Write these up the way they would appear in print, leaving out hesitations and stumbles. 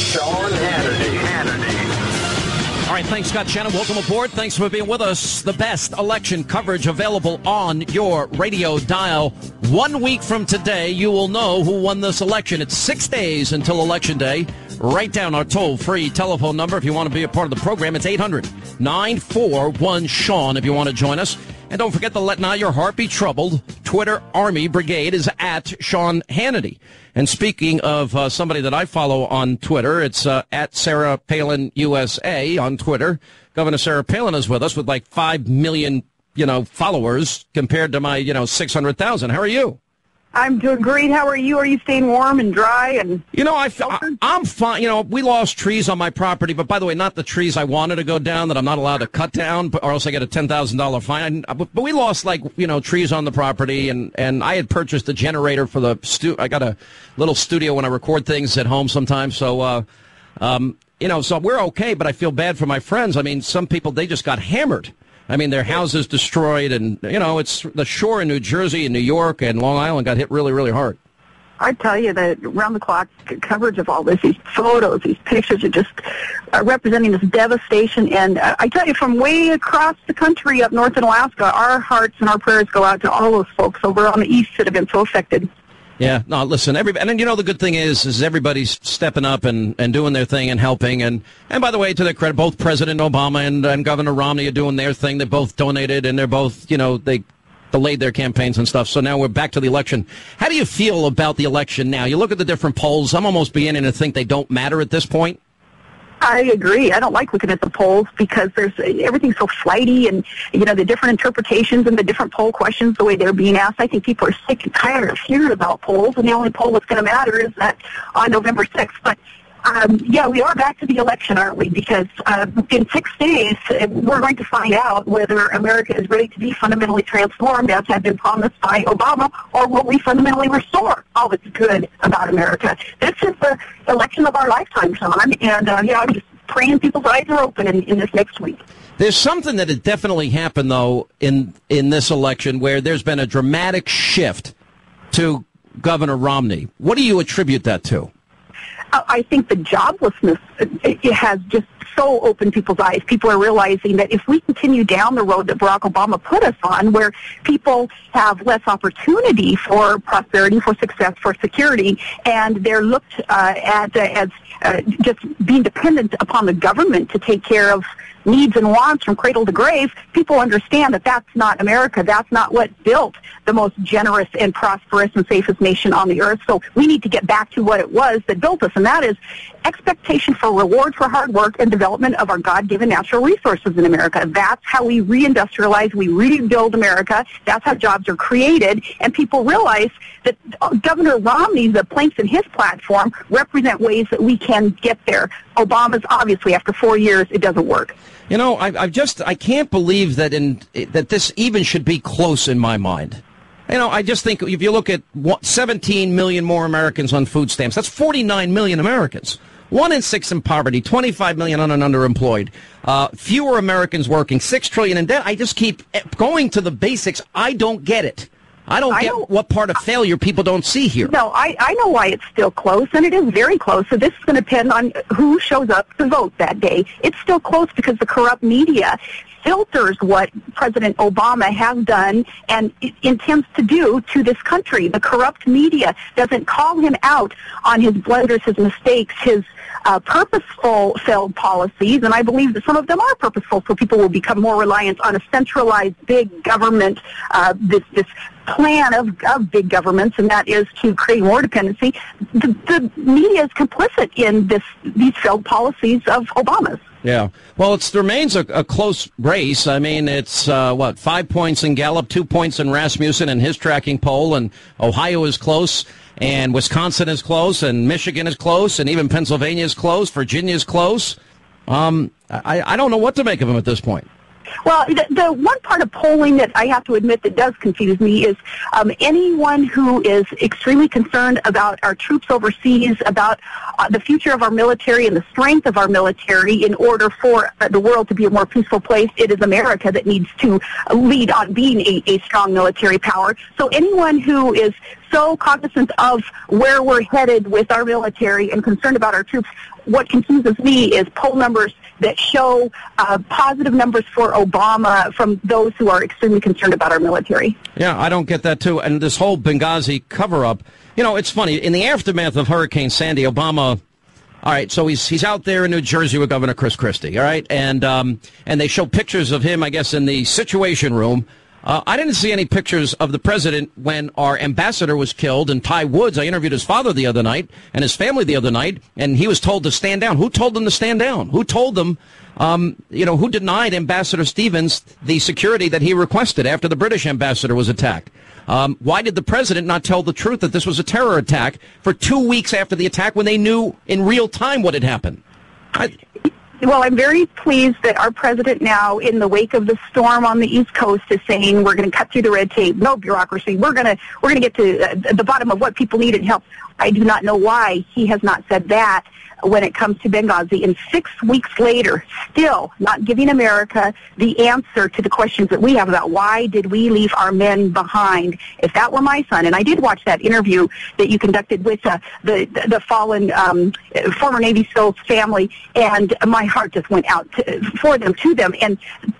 Sean Hannity. All right, thanks, Scott Shannon. Welcome aboard. Thanks for being with us. The best election coverage available on your radio dial. 1 week from today, you will know who won this election. It's 6 days until Election Day. Write down our toll-free telephone number if you want to be a part of the program. It's 800-941-SEAN if you want to join us. And don't forget to let Now Your Heart Be Troubled. Twitter Army Brigade is at Sean Hannity. And speaking of somebody that I follow on Twitter, it's at Sarah Palin USA on Twitter. Governor Sarah Palin is with us with like 5 million, followers compared to my, 600,000. How are you? I'm doing great. How are you? Are you staying warm and dry? And I'm fine. We lost trees on my property, but by the way, not the trees I wanted to go down that I'm not allowed to cut down, or else I get a $10,000 fine. But we lost trees on the property, and I had purchased a generator for the I got a little studio when I record things at home sometimes. So, so we're okay. But I feel bad for my friends. I mean, some people, they just got hammered. I mean, their houses destroyed, and, it's the shore in New Jersey and New York and Long Island got hit really, really hard. I tell you that round-the-clock coverage of all this, these photos, these pictures are just representing this devastation. And I tell you, from way across the country up north in Alaska, our hearts and our prayers go out to all those folks over on the east that have been so affected. Yeah, no, listen, and then, the good thing is everybody's stepping up and doing their thing and helping. And by the way, to their credit, both President Obama and Governor Romney are doing their thing. They both donated, and they're both, they delayed their campaigns and stuff. So now we're back to the election. How do you feel about the election now? You look at the different polls. I'm almost beginning to think they don't matter at this point. I agree. I don't like looking at the polls because everything's so flighty, and the different interpretations and the different poll questions, the way they're being asked. I think people are sick and tired of hearing about polls, and the only poll that's going to matter is that on November 6th. But we are back to the election, aren't we? Because in 6 days, we're going to find out whether America is ready to be fundamentally transformed, as had been promised by Obama, or will we fundamentally restore all that's good about America. This is the election of our lifetime, Sean, and I'm just praying people's eyes are open in this next week. There's something that has definitely happened, though, in this election where there's been a dramatic shift to Governor Romney. What do you attribute that to? I think the joblessness, it has just so opened people's eyes. People are realizing that if we continue down the road that Barack Obama put us on, where people have less opportunity for prosperity, for success, for security, and they're looked at as just being dependent upon the government to take care of needs and wants from cradle to grave, people understand that that's not America. That's not what built the most generous and prosperous and safest nation on the earth. So we need to get back to what it was that built us, and that is expectation for reward for hard work and development of our God-given natural resources in America. That's how we reindustrialize, we rebuild America. That's how jobs are created, and people realize that Governor Romney, the planks in his platform, represent ways that we can get there. Obama's, obviously, after 4 years, it doesn't work. I can't believe that that this even should be close in my mind. I just think if you look at 17 million more Americans on food stamps, that's 49 million Americans. 1 in 6 in poverty, 25 million underemployed, fewer Americans working, $6 trillion in debt. I just keep going to the basics. I don't get it. I don't get what part of failure people don't see here. No, I know why it's still close, and it is very close. So this is going to depend on who shows up to vote that day. It's still close because the corrupt media filters what President Obama has done and intends to do to this country. The corrupt media doesn't call him out on his blunders, his mistakes, his purposeful failed policies, and I believe that some of them are purposeful, so people will become more reliant on a centralized big government, this plan of big governments, and that is to create more dependency. The media is complicit in these failed policies of Obama's. Yeah. Well, it remains a close race. I mean, it's, 5 points in Gallup, 2 points in Rasmussen and his tracking poll, and Ohio is close, and Wisconsin is close, and Michigan is close, and even Pennsylvania is close, Virginia is close. I don't know what to make of them at this point. Well, the one part of polling that I have to admit that does confuse me is anyone who is extremely concerned about our troops overseas, about the future of our military and the strength of our military in order for the world to be a more peaceful place. It is America that needs to lead on being a strong military power. So anyone who is so cognizant of where we're headed with our military and concerned about our troops. What confuses me is poll numbers that show positive numbers for Obama from those who are extremely concerned about our military. Yeah, I don't get that, too. And this whole Benghazi cover-up, you know, it's funny. In the aftermath of Hurricane Sandy, Obama... All right, so he's out there in New Jersey with Governor Chris Christie, all right? And they show pictures of him, I guess, in the Situation Room. I didn't see any pictures of the president when our ambassador was killed in Ty Woods. I interviewed his father the other night and his family the other night, and he was told to stand down. Who told them to stand down? Who told them, who denied Ambassador Stevens the security that he requested after the British ambassador was attacked? Why did the president not tell the truth that this was a terror attack for 2 weeks after the attack when they knew in real time what had happened? Well, I'm very pleased that our president now, in the wake of the storm on the East Coast, is saying we're going to cut through the red tape, no bureaucracy. We're going to get to the bottom of what people need and help. I do not know why he has not said that when it comes to Benghazi. And 6 weeks later, still not giving America the answer to the questions that we have about why did we leave our men behind. If that were my son, and I did watch that interview that you conducted with the fallen former Navy SEALs family, and my heart just went out to them, and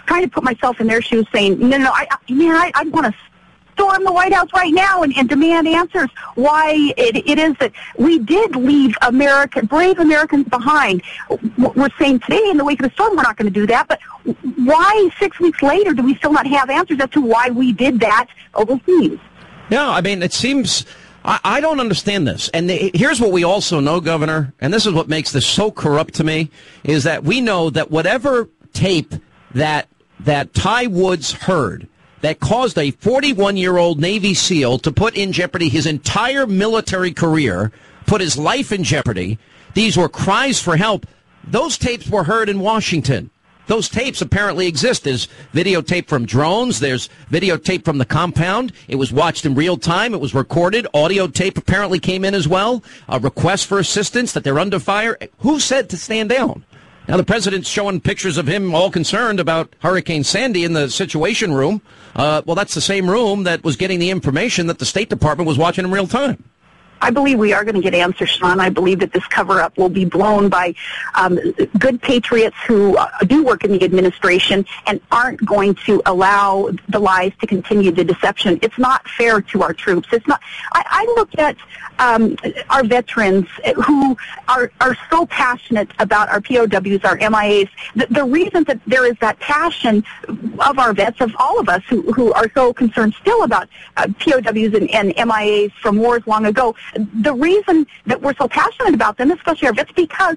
trying to put myself in their shoes, saying, no, I want to storm the White House right now and demand answers why it is that we did leave brave Americans behind. We're saying today in the wake of the storm we're not going to do that, but why 6 weeks later do we still not have answers as to why we did that overseas? Yeah, I mean, it seems... I don't understand this. And here's what we also know, Governor, and this is what makes this so corrupt to me, is that we know that whatever tape that Ty Woods heard that caused a 41-year-old Navy SEAL to put in jeopardy his entire military career, put his life in jeopardy, these were cries for help. Those tapes were heard in Washington. Those tapes apparently exist. There's videotape from drones. There's videotape from the compound. It was watched in real time. It was recorded. Audio tape apparently came in as well. A request for assistance, that they're under fire. Who said to stand down? Now, the president's showing pictures of him all concerned about Hurricane Sandy in the Situation Room. Well, that's the same room that was getting the information that the State Department was watching in real time. I believe we are going to get answers, Sean. I believe that this cover-up will be blown by good patriots who do work in the administration and aren't going to allow the lies to continue, the deception. It's not fair to our troops. It's not. I look at our veterans who are so passionate about our POWs, our MIAs. The reason that there is that passion of our vets, of all of us who are so concerned still about POWs and MIAs from wars long ago, the reason that we're so passionate about them, especially our vets, because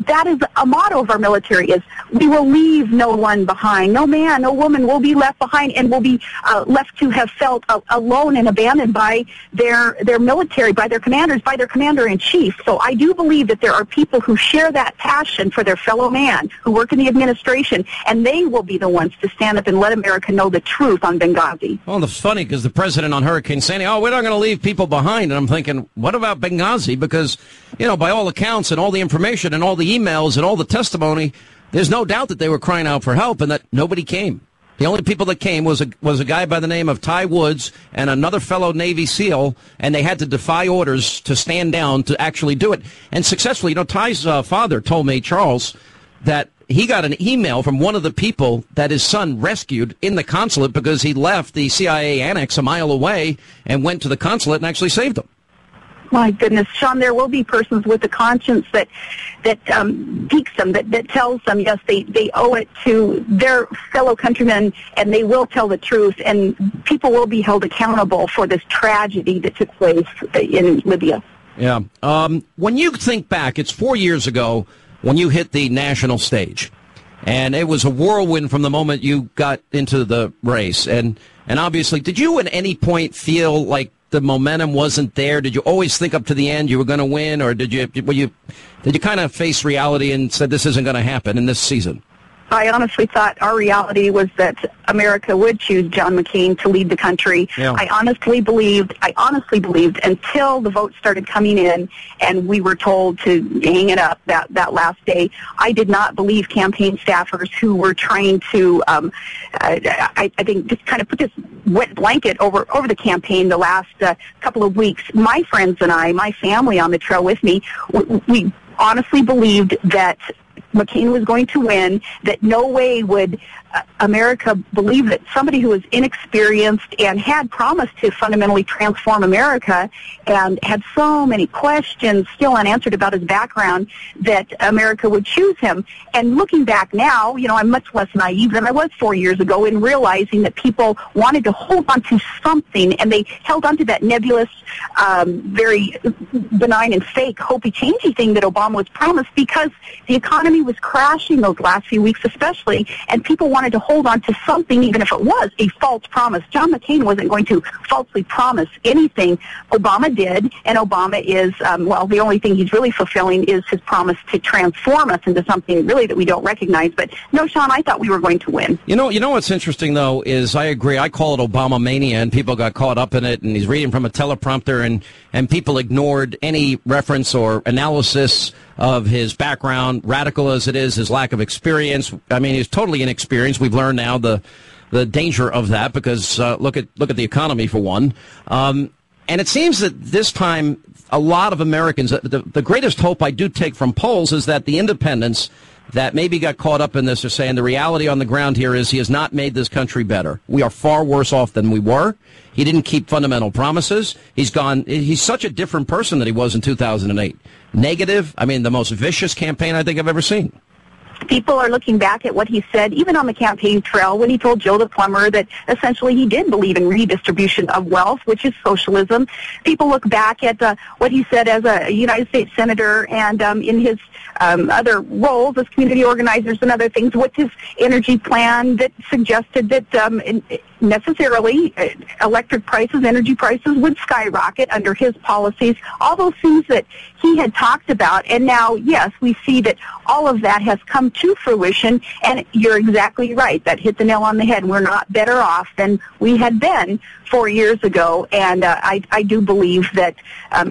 that is a motto of our military, is we will leave no one behind. No man, no woman will be left behind and will be left to have felt alone and abandoned by their military, by their commanders, by their commander-in-chief. So I do believe that there are people who share that passion for their fellow man, who work in the administration, and they will be the ones to stand up and let America know the truth on Benghazi. Well, it's funny because the president on Hurricane Sandy, we're not going to leave people behind. And I'm thinking, what about Benghazi? Because, by all accounts and all the information and all the emails and all the testimony, there's no doubt that they were crying out for help and that nobody came. The only people that came was a guy by the name of Ty Woods and another fellow Navy SEAL, and they had to defy orders to stand down to actually do it. And successfully, Ty's father told me, Charles, that he got an email from one of the people that his son rescued in the consulate because he left the CIA annex a mile away and went to the consulate and actually saved him. My goodness, Sean, there will be persons with a conscience that piques them, that tells them, yes, they owe it to their fellow countrymen, and they will tell the truth, and people will be held accountable for this tragedy that took place in Libya. Yeah. When you think back, it's 4 years ago when you hit the national stage, and it was a whirlwind from the moment you got into the race. And obviously, did you at any point feel like the momentum wasn't there? Did you always think up to the end you were going to win, or did you kind of face reality and said this isn't going to happen in this season? I honestly thought our reality was that America would choose John McCain to lead the country. Yeah. I honestly believed until the votes started coming in and we were told to hang it up that last day. I did not believe campaign staffers who were trying to, I think, just kind of put this wet blanket over the campaign the last couple of weeks. My friends and I, my family on the trail with me, we honestly believed that McCain was going to win, that no way would America believe that somebody who was inexperienced and had promised to fundamentally transform America and had so many questions still unanswered about his background, that America would choose him. And looking back now, I'm much less naive than I was 4 years ago in realizing that people wanted to hold on to something, and they held on to that nebulous, very benign and fake, hopey-changey thing that Obama was promised, because the economy was crashing those last few weeks especially, and people wanted to hold on to something even if it was a false promise. John McCain wasn't going to falsely promise anything. Obama did, and Obama is, the only thing he's really fulfilling is his promise to transform us into something really that we don't recognize. But no, Sean, I thought we were going to win. You know what's interesting, though, is I agree. I call it Obama mania, and people got caught up in it, and he's reading from a teleprompter, and people ignored any reference or analysis of his background, radical as it is, his lack of experience. I mean, he's totally inexperienced. We've learned now the danger of that because look at the economy, for one. And it seems that this time a lot of Americans, the greatest hope I do take from polls is that the independents that maybe got caught up in this are saying the reality on the ground here is he has not made this country better. We are far worse off than we were. He didn't keep fundamental promises. He's such a different person than he was in 2008. Negative. I mean, the most vicious campaign I think I've ever seen. People are looking back at what he said, even on the campaign trail, when he told Joe the plumber that essentially he did believe in redistribution of wealth, which is socialism. People look back at what he said as a United States senator and in his other roles as community organizers and other things, with his energy plan that suggested that necessarily electric prices, energy prices would skyrocket under his policies, all those things that he had talked about. And now, yes, we see that all of that has come to fruition, and you're exactly right. That hit the nail on the head. We're not better off than we had been 4 years ago, and I do believe that,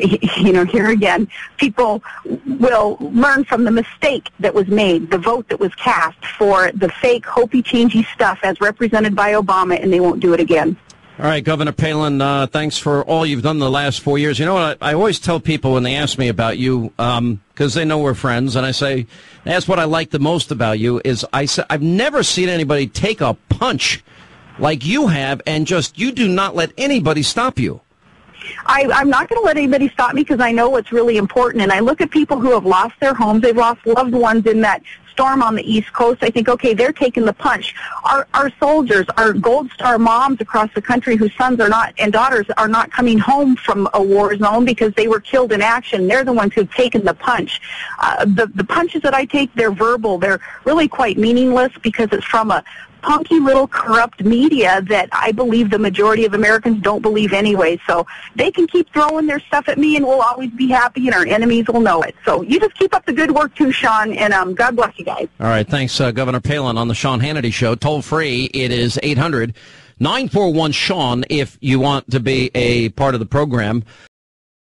here again, people will learn from the mistake that was made, the vote that was cast for the fake, hopey-changey stuff as represented by Obama, and they won't do it again. All right, Governor Palin, thanks for all you've done the last 4 years. You know what? I always tell people when they ask me about you, because they know we're friends, and I say, that's what I like the most about you, is I've never seen anybody take a punch like you have, and you do not let anybody stop you. I'm not going to let anybody stop me because I know what's really important, and I look at people who have lost their homes, they've lost loved ones in that storm on the East Coast. I think, okay, they're taking the punch. Our soldiers, our Gold Star moms across the country whose sons are not and daughters are not coming home from a war zone because they were killed in action, they're the ones who've taken the punch. The punches that I take, they're verbal. They're really quite meaningless because it's from a punky little corrupt media that I believe the majority of Americans don't believe anyway. So they can keep throwing their stuff at me and we'll always be happy and our enemies will know it. So you just keep up the good work too, Sean, and God bless you guys. All right. Thanks, Governor Palin on the Sean Hannity Show. Toll free, it is 800-941-SEAN if you want to be a part of the program.